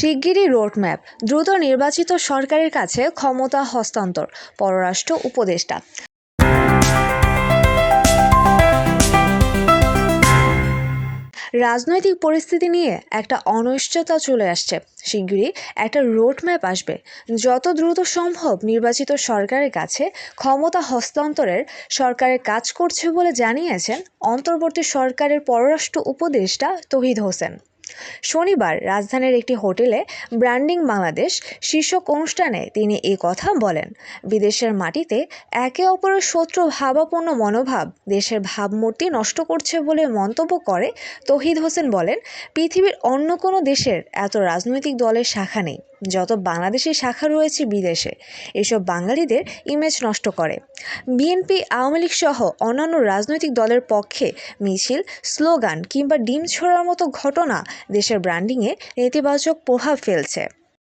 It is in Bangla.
শিগগিরই রোডম্যাপ, দ্রুত নির্বাচিত সরকারের কাছে ক্ষমতা হস্তান্তর, পররাষ্ট্র উপদেষ্টা। রাজনৈতিক পরিস্থিতি নিয়ে একটা অনিশ্চয়তা চলে আসছে। শিগগিরই একটা রোডম্যাপ আসবে। যত দ্রুত সম্ভব নির্বাচিত সরকারের কাছে ক্ষমতা হস্তান্তরের সরকারের কাজ করছে বলে জানিয়েছেন অন্তর্বর্তী সরকারের পররাষ্ট্র উপদেষ্টা তৌহিদ হোসেন। শনিবার রাজধানীর একটি হোটেলে ব্র্যান্ডিং বাংলাদেশ শীর্ষক অনুষ্ঠানে তিনি এই কথা বলেন। বিদেশের মাটিতে একে অপরের শত্রু ভাবাপন্ন মনোভাব দেশের ভাবমূর্তি নষ্ট করছে বলে মন্তব্য করে তৌহিদ হোসেন বলেন, পৃথিবীর অন্য কোনো দেশের এত রাজনৈতিক দলের শাখা নেই যত বাংলাদেশের শাখা রয়েছে বিদেশে। এসব বাঙালিদের ইমেজ নষ্ট করে। বিএনপি, আওয়ামী লীগ সহ অন্যান্য রাজনৈতিক দলের পক্ষে মিছিল, স্লোগান কিংবা ডিম ছোড়ার মতো ঘটনা দেশের ব্র্যান্ডিংয়ে নেতিবাচক প্রভাব ফেলছে।